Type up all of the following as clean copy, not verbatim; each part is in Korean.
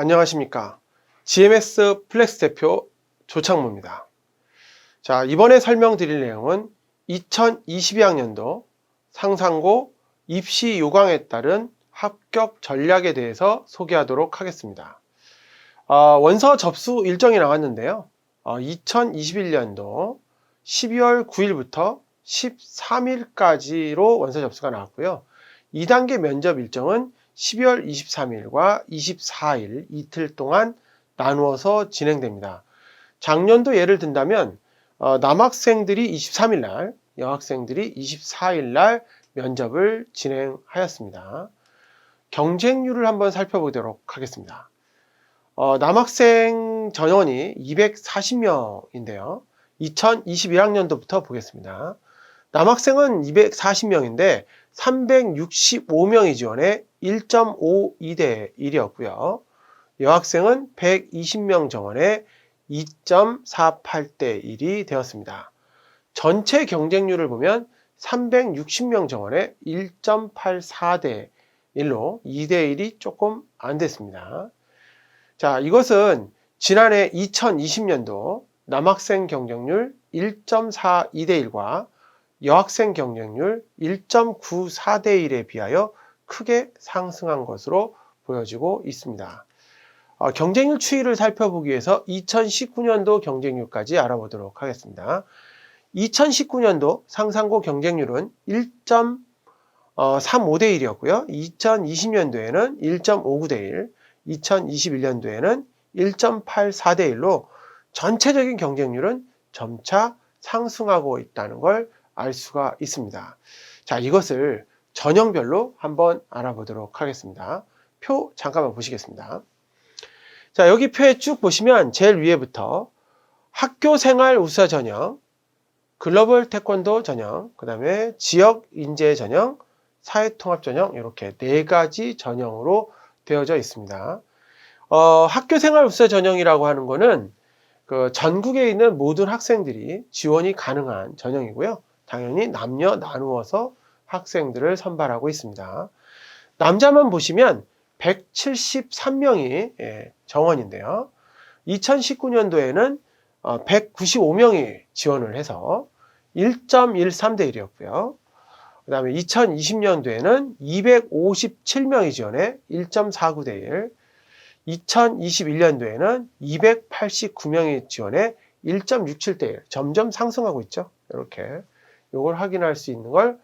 안녕하십니까. GMS 플렉스 대표 조창모입니다. 자, 이번에 설명드릴 내용은 2022학년도 상상고 입시 요강에 따른 합격 전략에 대해서 소개하도록 하겠습니다. 원서 접수 일정이 나왔는데요. 2021년도 12월 9일부터 13일까지로 원서 접수가 나왔고요. 2단계 면접 일정은 12월 23일과 24일 이틀 동안 나누어서 진행됩니다. 작년도 예를 든다면 남학생들이 23일 날, 여학생들이 24일 날 면접을 진행하였습니다. 경쟁률을 한번 살펴보도록 하겠습니다. 남학생 전원이 240명인데요. 2021학년도부터 보겠습니다. 남학생은 240명인데 365명이 지원해 1.52대 1이었고요. 여학생은 120명 정원에 2.48대 1이 되었습니다. 전체 경쟁률을 보면 360명 정원에 1.84대 1로 2대 1이 조금 안 됐습니다. 자, 이것은 지난해 2020년도 남학생 경쟁률 1.42대 1과 여학생 경쟁률 1.94대 1에 비하여 크게 상승한 것으로 보여지고 있습니다. 경쟁률 추이를 살펴보기 위해서 2019년도 경쟁률까지 알아보도록 하겠습니다. 2019년도 상상고 경쟁률은 1.35대 1이었고요. 2020년도에는 1.59대 1, 2021년도에는 1.84대 1로 전체적인 경쟁률은 점차 상승하고 있다는 걸 알 수가 있습니다. 자, 이것을 전형별로 한번 알아보도록 하겠습니다. 표 잠깐만 보시겠습니다. 자, 여기 표에 쭉 보시면 제일 위에부터 학교생활 우수자 전형, 글로벌 태권도 전형, 그 다음에 지역 인재 전형, 사회통합 전형 이렇게 네 가지 전형으로 되어져 있습니다. 학교생활 우수자 전형이라고 하는 거는 그 전국에 있는 모든 학생들이 지원이 가능한 전형이고요. 당연히 남녀 나누어서 학생들을 선발하고 있습니다. 남자만 보시면 173명이 정원인데요. 2019년도에는 195명이 지원을 해서 1.13대 1이었고요. 그 다음에 2020년도에는 257명이 지원해 1.49대 1, 2021년도에는 289명이 지원해 1.67대 1, 점점 상승하고 있죠. 이렇게 이걸 확인할 수 있는 걸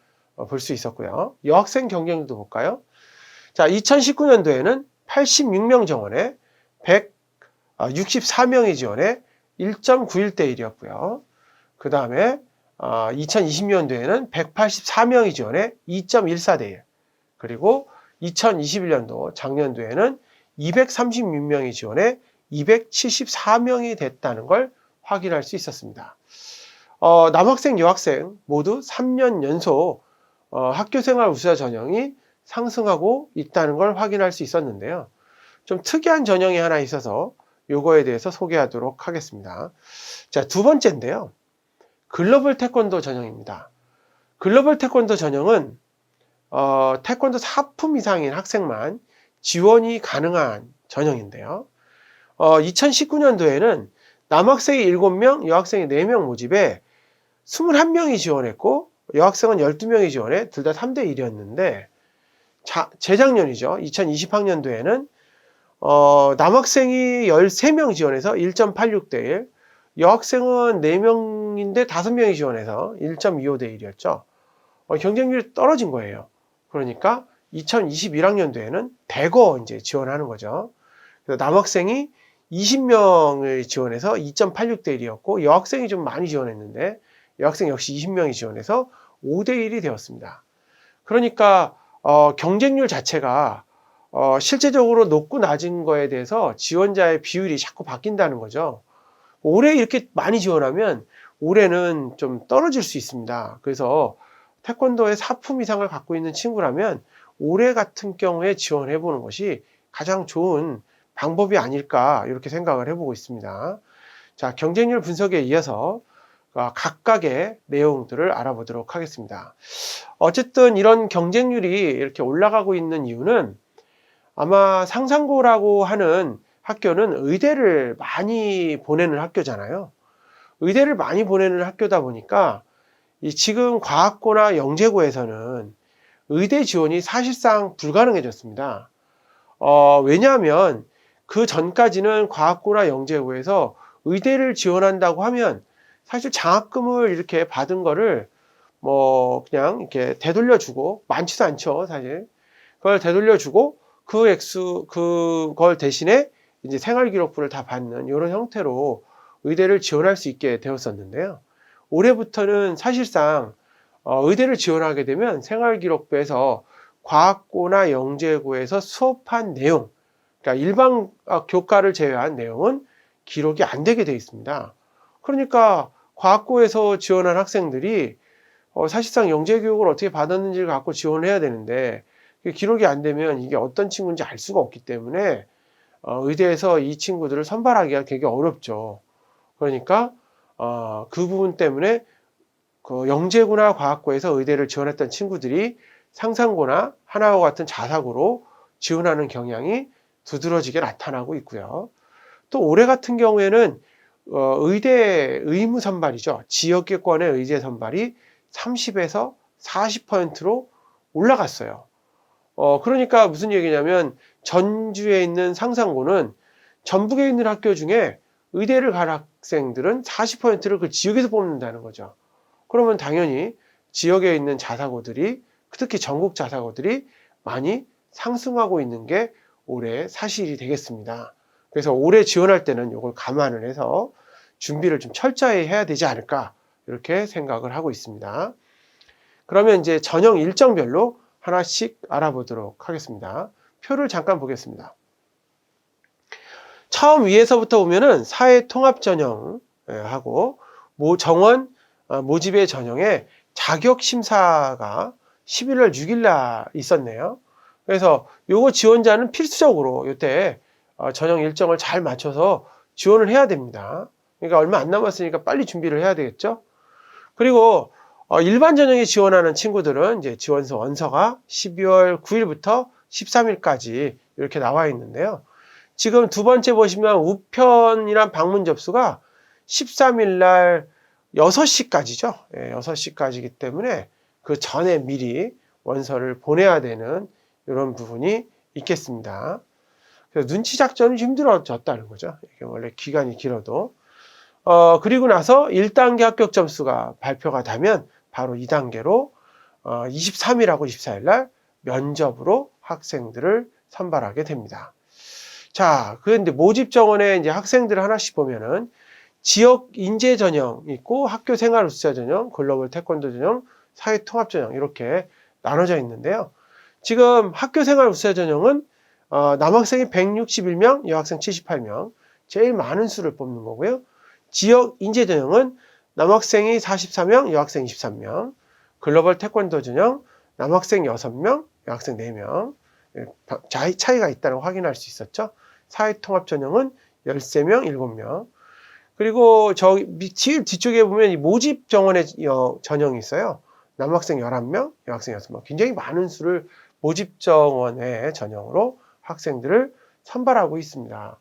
볼 수 있었고요. 여학생 경쟁률도 볼까요? 자, 2019년도에는 86명 정원에 164명이 지원해 1.91대 1이었고요. 그 다음에 2020년도에는 184명이 지원해 2.14대 1, 그리고 2021년도 작년도에는 236명이 지원해 274명이 됐다는 걸 확인할 수 있었습니다. 남학생, 여학생 모두 3년 연속 학교생활 우수자 전형이 상승하고 있다는 걸 확인할 수 있었는데요. 좀 특이한 전형이 하나 있어서 요거에 대해서 소개하도록 하겠습니다. 자, 두 번째인데요. 글로벌 태권도 전형입니다. 글로벌 태권도 전형은 태권도 4품 이상인 학생만 지원이 가능한 전형인데요. 2019년도에는 남학생이 7명, 여학생이 4명 모집에 21명이 지원했고 여학생은 12명이 지원해 둘 다 3대 1이었는데 재작년이죠. 2020학년도에는 남학생이 13명 지원해서 1.86대 1, 여학생은 4명인데 5명이 지원해서 1.25대 1이었죠. 경쟁률이 떨어진 거예요. 그러니까 2021학년도에는 대거 이제 지원하는 거죠. 그래서 남학생이 20명을 지원해서 2.86대 1이었고 여학생이 좀 많이 지원했는데 여학생 역시 20명이 지원해서 5대 1이 되었습니다. 그러니까 경쟁률 자체가 실제적으로 높고 낮은 거에 대해서 지원자의 비율이 자꾸 바뀐다는 거죠. 올해 이렇게 많이 지원하면 올해는 좀 떨어질 수 있습니다. 그래서 태권도의 4품 이상을 갖고 있는 친구라면 올해 같은 경우에 지원해 보는 것이 가장 좋은 방법이 아닐까 이렇게 생각을 해보고 있습니다. 자, 경쟁률 분석에 이어서 각각의 내용들을 알아보도록 하겠습니다. 어쨌든 이런 경쟁률이 이렇게 올라가고 있는 이유는 아마 상상고라고 하는 학교는 의대를 많이 보내는 학교잖아요. 의대를 많이 보내는 학교다 보니까 지금 과학고나 영재고에서는 의대 지원이 사실상 불가능해졌습니다. 왜냐하면 그 전까지는 과학고나 영재고에서 의대를 지원한다고 하면 사실 장학금을 이렇게 받은 거를 뭐 그냥 이렇게 되돌려주고, 많지도 않죠, 사실. 그걸 되돌려주고 그걸 대신에 이제 생활기록부를 다 받는 이런 형태로 의대를 지원할 수 있게 되었었는데요. 올해부터는 사실상 의대를 지원하게 되면 생활기록부에서 과학고나 영재고에서 수업한 내용, 그러니까 일반 교과를 제외한 내용은 기록이 안 되게 되어 있습니다. 그러니까 과학고에서 지원한 학생들이 사실상 영재교육을 어떻게 받았는지를 갖고 지원을 해야 되는데 기록이 안 되면 이게 어떤 친구인지 알 수가 없기 때문에 의대에서 이 친구들을 선발하기가 되게 어렵죠. 그러니까 그 부분 때문에 그 영재고나 과학고에서 의대를 지원했던 친구들이 상상고나 하나와 같은 자사고로 지원하는 경향이 두드러지게 나타나고 있고요. 또 올해 같은 경우에는 의대 의무 선발이죠. 지역계권의 의대 선발이 30에서 40%로 올라갔어요. 그러니까 무슨 얘기냐면 전주에 있는 상상고는 전북에 있는 학교 중에 의대를 갈 학생들은 40%를 그 지역에서 뽑는다는 거죠. 그러면 당연히 지역에 있는 자사고들이, 특히 전국 자사고들이 많이 상승하고 있는 게 올해 사실이 되겠습니다. 그래서 올해 지원할 때는 이걸 감안을 해서 준비를 좀 철저히 해야 되지 않을까, 이렇게 생각을 하고 있습니다. 그러면 이제 전형 일정별로 하나씩 알아보도록 하겠습니다. 표를 잠깐 보겠습니다. 처음 위에서부터 보면은 사회통합전형하고 정원 모집의 전형에 자격심사가 11월 6일 날 있었네요. 그래서 요거 지원자는 필수적으로 이때 전형 일정을 잘 맞춰서 지원을 해야 됩니다. 그러니까 얼마 안 남았으니까 빨리 준비를 해야 되겠죠. 그리고 일반 전형에 지원하는 친구들은 이제 지원서 원서가 12월 9일부터 13일까지 이렇게 나와 있는데요. 지금 두 번째 보시면 우편이란 방문 접수가 13일 날 6시까지죠. 6시까지이기 때문에 그 전에 미리 원서를 보내야 되는 이런 부분이 있겠습니다. 그래서 눈치 작전이 힘들어졌다는 거죠. 이게 원래 기간이 길어도. 그리고 나서 1단계 합격 점수가 발표가 되면 바로 2단계로 23일하고 24일 날 면접으로 학생들을 선발하게 됩니다. 자, 그런데 모집 정원에 이제 학생들 하나씩 보면은 지역 인재 전형 있고 학교 생활 우수자 전형, 글로벌 태권도 전형, 사회 통합 전형 이렇게 나눠져 있는데요. 지금 학교 생활 우수자 전형은 남학생이 161명, 여학생 78명, 제일 많은 수를 뽑는 거고요. 지역 인재 전형은 남학생이 44명, 여학생 23명, 글로벌 태권도 전형, 남학생 6명, 여학생 4명, 차이가 있다는 걸 확인할 수 있었죠. 사회통합 전형은 13명, 7명. 그리고 제일 뒤쪽에 보면 이 모집 정원의 전형이 있어요. 남학생 11명, 여학생 6명. 굉장히 많은 수를 모집 정원의 전형으로 학생들을 선발하고 있습니다.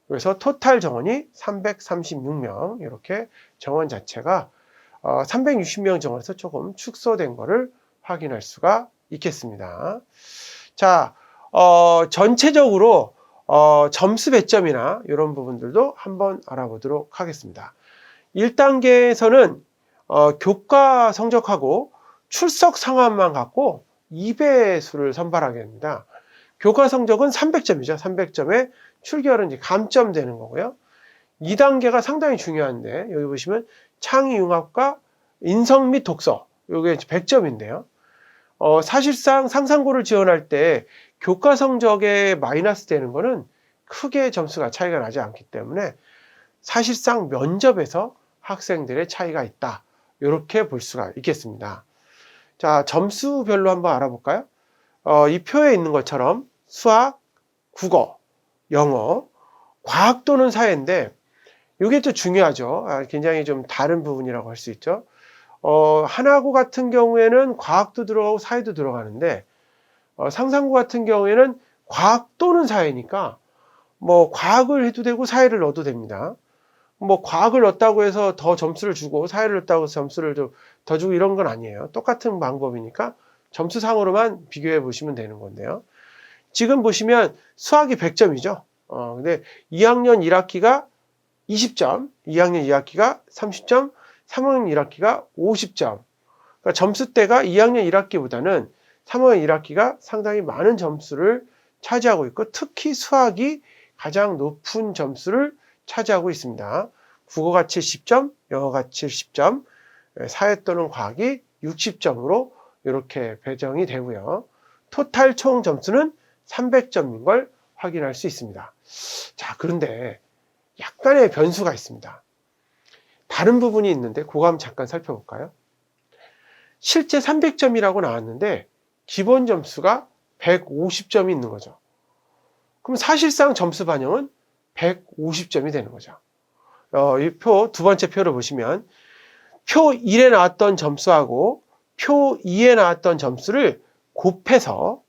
그래서 토탈 정원이 336명, 이렇게 정원 자체가 360명 정원에서 조금 축소된 것을 확인할 수가 있겠습니다. 자, 전체적으로 점수 배점이나 이런 부분들도 한번 알아보도록 하겠습니다. 1단계에서는 교과 성적하고 출석 상황만 갖고 2배수를 선발하게 됩니다. 교과 성적은 300점이죠. 300점에 출결은 이제 감점되는 거고요. 2단계가 상당히 중요한데 여기 보시면 창의융합과 인성 및 독서, 이게 100점인데요. 사실상 상상고를 지원할 때 교과 성적에 마이너스 되는 거는 크게 점수가 차이가 나지 않기 때문에 사실상 면접에서 학생들의 차이가 있다, 이렇게 볼 수가 있겠습니다. 자, 점수별로 한번 알아볼까요? 이 표에 있는 것처럼 수학, 국어, 영어, 과학 또는 사회인데 이게 또 중요하죠. 굉장히 좀 다른 부분이라고 할 수 있죠. 하나고 같은 경우에는 과학도 들어가고 사회도 들어가는데 상상고 같은 경우에는 과학 또는 사회니까 뭐 과학을 해도 되고 사회를 넣어도 됩니다. 뭐 과학을 넣었다고 해서 더 점수를 주고 사회를 넣었다고 해서 점수를 더 주고 이런 건 아니에요. 똑같은 방법이니까 점수상으로만 비교해 보시면 되는 건데요. 지금 보시면 수학이 100점이죠. 근데 2학년 1학기가 20점, 2학년 2학기가 30점, 3학년 1학기가 50점. 그러니까 점수대가 2학년 1학기보다는 3학년 1학기가 상당히 많은 점수를 차지하고 있고, 특히 수학이 가장 높은 점수를 차지하고 있습니다. 국어가 70점, 영어가 70점, 사회 또는 과학이 60점으로 이렇게 배정이 되고요. 토탈 총 점수는 300점인 걸 확인할 수 있습니다. 자, 그런데 약간의 변수가 있습니다. 다른 부분이 있는데 그거 한번 잠깐 살펴볼까요? 실제 300점이라고 나왔는데 기본 점수가 150점이 있는 거죠. 그럼 사실상 점수 반영은 150점이 되는 거죠. 이 표, 두 번째 표를 보시면 표 1에 나왔던 점수하고 표 2에 나왔던 점수를 곱해서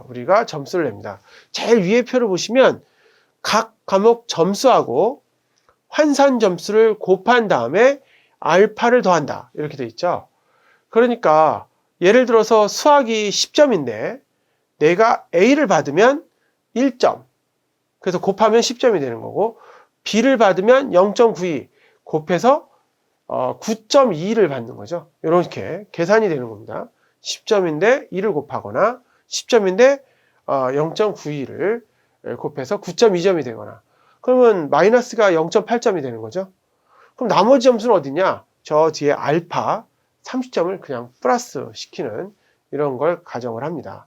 우리가 점수를 냅니다. 제일 위에 표를 보시면 각 과목 점수하고 환산 점수를 곱한 다음에 알파를 더한다. 이렇게 돼 있죠. 그러니까 예를 들어서 수학이 10점인데 내가 A를 받으면 1점. 그래서 곱하면 10점이 되는 거고, B를 받으면 0.92 곱해서 9.2를 받는 거죠. 이렇게 계산이 되는 겁니다. 10점인데 2를 곱하거나 10점인데 0.92를 곱해서 9.2점이 되거나, 그러면 마이너스가 0.8점이 되는 거죠. 그럼 나머지 점수는 어디냐? 저 뒤에 알파 30점을 그냥 플러스 시키는 이런 걸 가정을 합니다.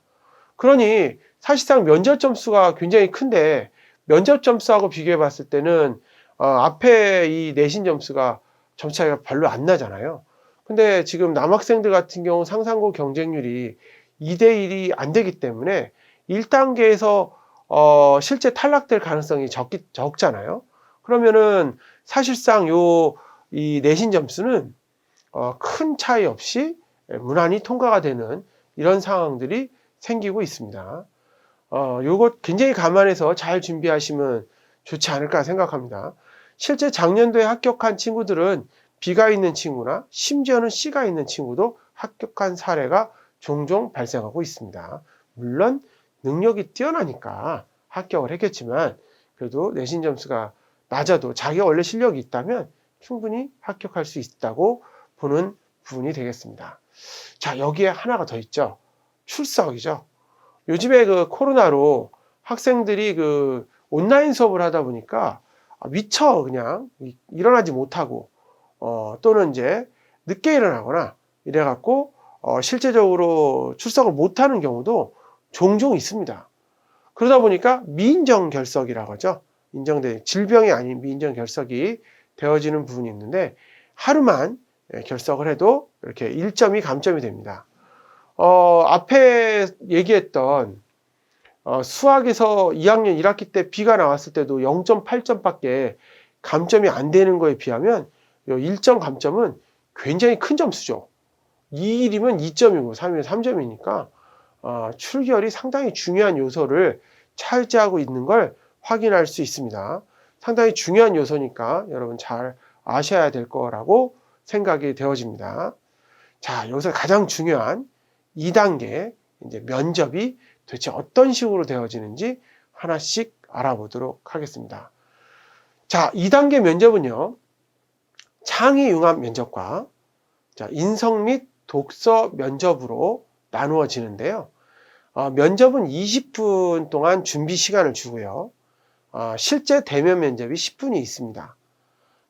그러니 사실상 면접 점수가 굉장히 큰데 면접 점수하고 비교해 봤을 때는 앞에 이 내신 점수가 점수 차이가 별로 안 나잖아요. 근데 지금 남학생들 같은 경우 상상고 경쟁률이 2대1이 안 되기 때문에 1단계에서 실제 탈락될 가능성이 적잖아요. 그러면은 사실상 이 내신 점수는 큰 차이 없이 무난히 통과가 되는 이런 상황들이 생기고 있습니다. 요것 굉장히 감안해서 잘 준비하시면 좋지 않을까 생각합니다. 실제 작년도에 합격한 친구들은 B가 있는 친구나 심지어는 C가 있는 친구도 합격한 사례가 종종 발생하고 있습니다. 물론 능력이 뛰어나니까 합격을 했겠지만 그래도 내신 점수가 낮아도 자기가 원래 실력이 있다면 충분히 합격할 수 있다고 보는 부분이 되겠습니다. 자, 여기에 하나가 더 있죠. 출석이죠. 요즘에 그 코로나로 학생들이 그 온라인 수업을 하다 보니까 미처 그냥 일어나지 못하고 또는 이제 늦게 일어나거나 이래갖고 실제적으로 출석을 못하는 경우도 종종 있습니다. 그러다 보니까 미인정 결석이라고 하죠. 질병이 아닌 미인정 결석이 되어지는 부분이 있는데 하루만 결석을 해도 이렇게 1점이 감점이 됩니다. 앞에 얘기했던 수학에서 2학년 1학기 때 B가 나왔을 때도 0.8점밖에 감점이 안 되는 거에 비하면 1점 감점은 굉장히 큰 점수죠. 2일이면 2점이고 3일이면 3점이니까 출결이 상당히 중요한 요소를 차지하고 있는 걸 확인할 수 있습니다. 상당히 중요한 요소니까 여러분 잘 아셔야 될 거라고 생각이 되어집니다. 자, 여기서 가장 중요한 2단계 이제 면접이 도대체 어떤 식으로 되어지는지 하나씩 알아보도록 하겠습니다. 자, 2단계 면접은요, 창의 융합 면접과 인성 및 독서 면접으로 나누어지는데요. 면접은 20분 동안 준비 시간을 주고요. 실제 대면 면접이 10분이 있습니다.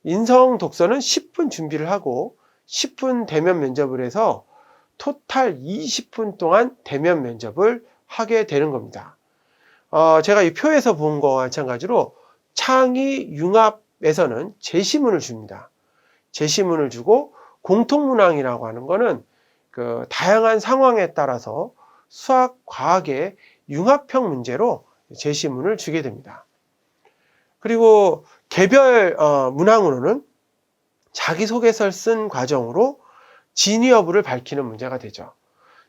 인성 독서는 10분 준비를 하고 10분 대면 면접을 해서 토탈 20분 동안 대면 면접을 하게 되는 겁니다. 제가 이 표에서 본 거와 마찬가지로 창의 융합에서는 제시문을 줍니다. 제시문을 주고 공통문항이라고 하는 거는 그 다양한 상황에 따라서 수학, 과학의 융합형 문제로 제시문을 주게 됩니다. 그리고 개별 문항으로는 자기소개서를 쓴 과정으로 진위 여부를 밝히는 문제가 되죠.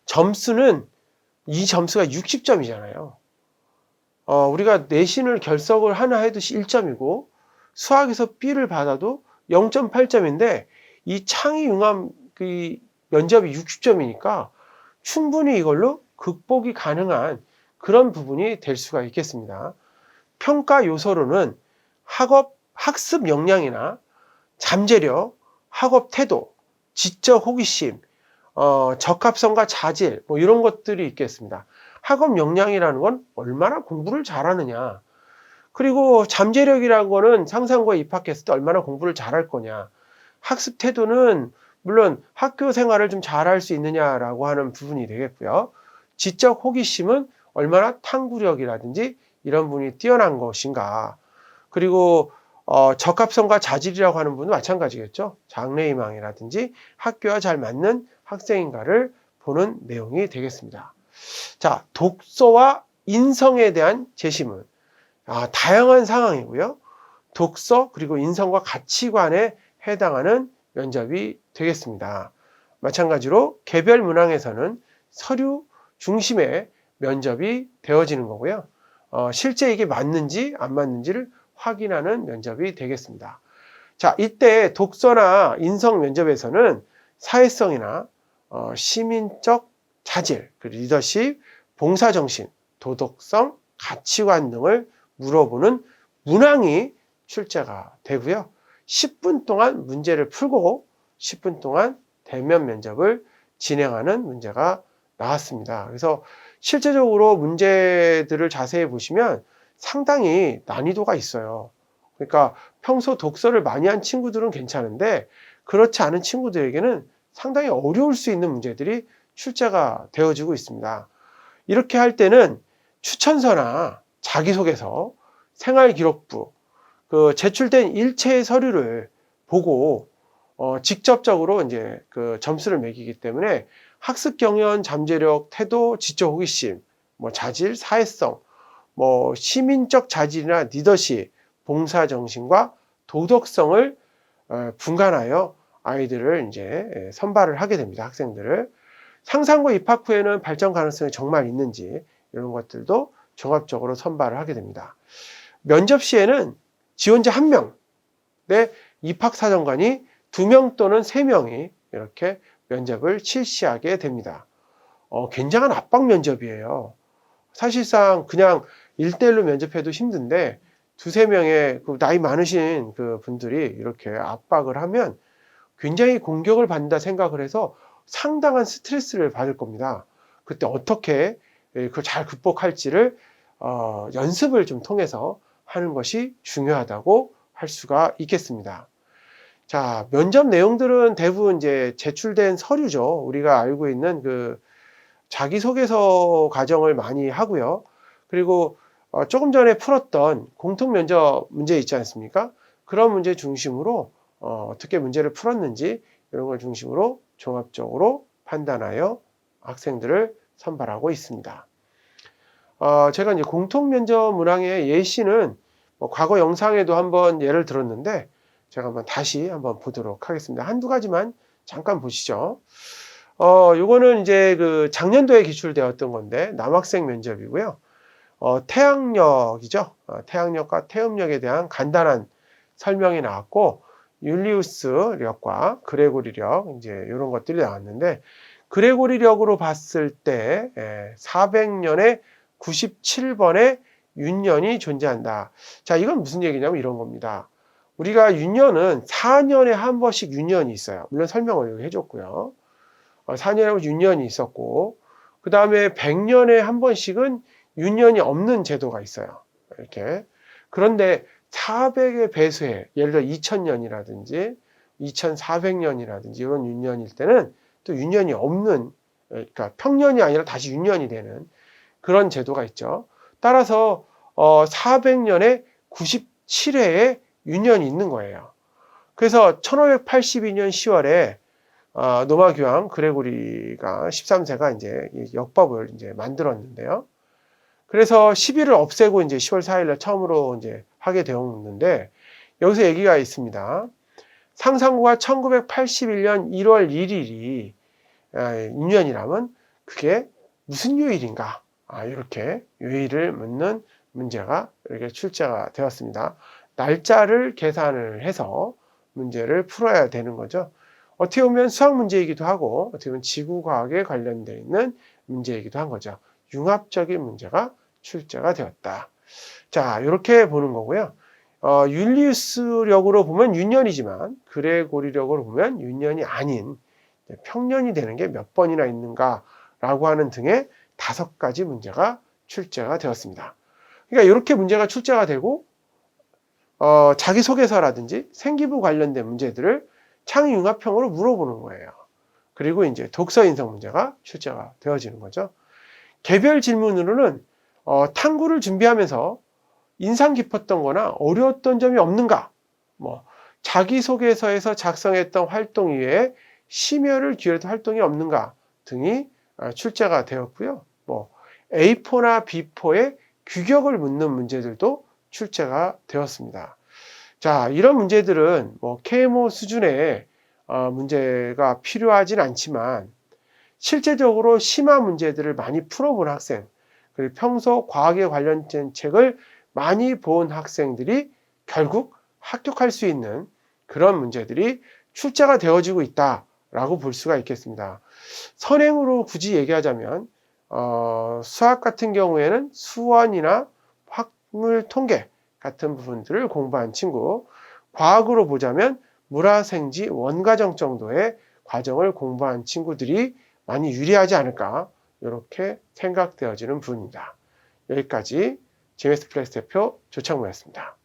점수는 이 점수가 60점이잖아요. 우리가 내신을 결석을 하나 해도 1점이고 수학에서 B를 받아도 0.8점인데 이 창의융합 그 면접이 60점이니까 충분히 이걸로 극복이 가능한 그런 부분이 될 수가 있겠습니다. 평가 요소로는 학습 역량이나 잠재력, 학업 태도, 지적 호기심, 적합성과 자질 뭐 이런 것들이 있겠습니다. 학업 역량이라는 건 얼마나 공부를 잘하느냐, 그리고 잠재력이라는 거는 상상고에 입학했을 때 얼마나 공부를 잘할 거냐, 학습 태도는 물론 학교 생활을 좀 잘할 수 있느냐라고 하는 부분이 되겠고요. 지적 호기심은 얼마나 탐구력이라든지 이런 부분이 뛰어난 것인가. 그리고 적합성과 자질이라고 하는 부분은 마찬가지겠죠. 장래희망이라든지 학교와 잘 맞는 학생인가를 보는 내용이 되겠습니다. 자, 독서와 인성에 대한 제시문. 다양한 상황이고요. 독서 그리고 인성과 가치관에 해당하는 면접이 되겠습니다. 마찬가지로 개별 문항에서는 서류 중심의 면접이 되어지는 거고요. 실제 이게 맞는지 안 맞는지를 확인하는 면접이 되겠습니다. 자, 이때 독서나 인성 면접에서는 사회성이나 시민적 자질, 리더십, 봉사정신, 도덕성, 가치관 등을 물어보는 문항이 출제가 되고요. 10분 동안 문제를 풀고 10분 동안 대면 면접을 진행하는 문제가 나왔습니다. 그래서 실제적으로 문제들을 자세히 보시면 상당히 난이도가 있어요. 그러니까 평소 독서를 많이 한 친구들은 괜찮은데 그렇지 않은 친구들에게는 상당히 어려울 수 있는 문제들이 출제가 되어지고 있습니다. 이렇게 할 때는 추천서나 자기소개서, 생활기록부, 그 제출된 일체의 서류를 보고 직접적으로 이제 그 점수를 매기기 때문에 학습 경연, 잠재력, 태도, 지적 호기심, 뭐 자질, 사회성, 뭐 시민적 자질이나 리더십, 봉사 정신과 도덕성을 분간하여 아이들을 이제 선발을 하게 됩니다. 학생들을. 상상고 입학 후에는 발전 가능성이 정말 있는지 이런 것들도 종합적으로 선발을 하게 됩니다. 면접 시에는 지원자 1명의 입학사정관이 2명 또는 3명이 이렇게 면접을 실시하게 됩니다. 굉장한 압박 면접이에요. 사실상 그냥 1대1로 면접해도 힘든데 2~3명의 그 나이 많으신 그 분들이 이렇게 압박을 하면 굉장히 공격을 받는다 생각을 해서 상당한 스트레스를 받을 겁니다. 그때 어떻게 그걸 잘 극복할지를 연습을 좀 통해서 하는 것이 중요하다고 할 수가 있겠습니다. 자, 면접 내용들은 대부분 이제 제출된 서류죠. 우리가 알고 있는 그 자기소개서 과정을 많이 하고요. 그리고 조금 전에 풀었던 공통면접 문제 있지 않습니까? 그런 문제 중심으로 어떻게 문제를 풀었는지 이런 걸 중심으로 종합적으로 판단하여 학생들을 선발하고 있습니다. 제가 이제 공통면접 문항의 예시는 과거 영상에도 한번 예를 들었는데 제가 다시 한번 보도록 하겠습니다. 한두 가지만 잠깐 보시죠. 요거는 이제 그 작년도에 기출되었던 건데 남학생 면접이고요. 태양력이죠. 태양력과 태음력에 대한 간단한 설명이 나왔고 율리우스력과 그레고리력 이제 이런 것들이 나왔는데 그레고리력으로 봤을 때 400년에 97번의 윤년이 존재한다. 자, 이건 무슨 얘기냐면 이런 겁니다. 우리가 윤년은 4년에 한 번씩 윤년이 있어요. 물론 설명을 여기 해줬고요. 4년에 한 번씩 윤년이 있었고 그 다음에 100년에 한 번씩은 윤년이 없는 제도가 있어요. 이렇게. 그런데 400의 배수해, 예를 들어 2000년이라든지 2400년이라든지 이런 윤년일 때는 또 윤년이 없는, 그러니까 평년이 아니라 다시 윤년이 되는 그런 제도가 있죠. 따라서 400년에 97회의 윤년이 있는 거예요. 그래서 1582년 10월에 노마교황 그레고리가 13세가 이제 역법을 이제 만들었는데요. 그래서 10일을 없애고 이제 10월 4일날 처음으로 이제 하게 되었는데 여기서 얘기가 있습니다. 상상고가 1981년 1월 1일이 윤년이라면 그게 무슨 요일인가? 이렇게 요일을 묻는 문제가 이렇게 출제가 되었습니다. 날짜를 계산을 해서 문제를 풀어야 되는 거죠. 어떻게 보면 수학 문제이기도 하고 어떻게 보면 지구과학에 관련되어 있는 문제이기도 한 거죠. 융합적인 문제가 출제가 되었다. 자, 이렇게 보는 거고요. 율리우스력으로 보면 윤년이지만 그레고리력으로 보면 윤년이 아닌 평년이 되는 게 몇 번이나 있는가라고 하는 등의 5가지 문제가 출제가 되었습니다. 그러니까 이렇게 문제가 출제가 되고 자기소개서라든지 생기부 관련된 문제들을 창의융합형으로 물어보는 거예요. 그리고 이제 독서 인성 문제가 출제가 되어지는 거죠. 개별 질문으로는 탐구를 준비하면서 인상 깊었던 거나 어려웠던 점이 없는가, 자기소개서에서 작성했던 활동 이외에 심혈을 기울였던 활동이 없는가 등이 출제가 되었고요. A4나 B4의 규격을 묻는 문제들도 출제가 되었습니다. 자, 이런 문제들은 KMO 수준의 문제가 필요하진 않지만 실제적으로 심화 문제들을 많이 풀어본 학생, 그리고 평소 과학에 관련된 책을 많이 본 학생들이 결국 합격할 수 있는 그런 문제들이 출제가 되어지고 있다라고 볼 수가 있겠습니다. 선행으로 굳이 얘기하자면 수학 같은 경우에는 수원이나 확률 통계 같은 부분들을 공부한 친구, 과학으로 보자면 물화생지 원과정 정도의 과정을 공부한 친구들이 많이 유리하지 않을까 이렇게 생각되어지는 부분입니다. 여기까지 GMS 플렉스 대표 조창모였습니다.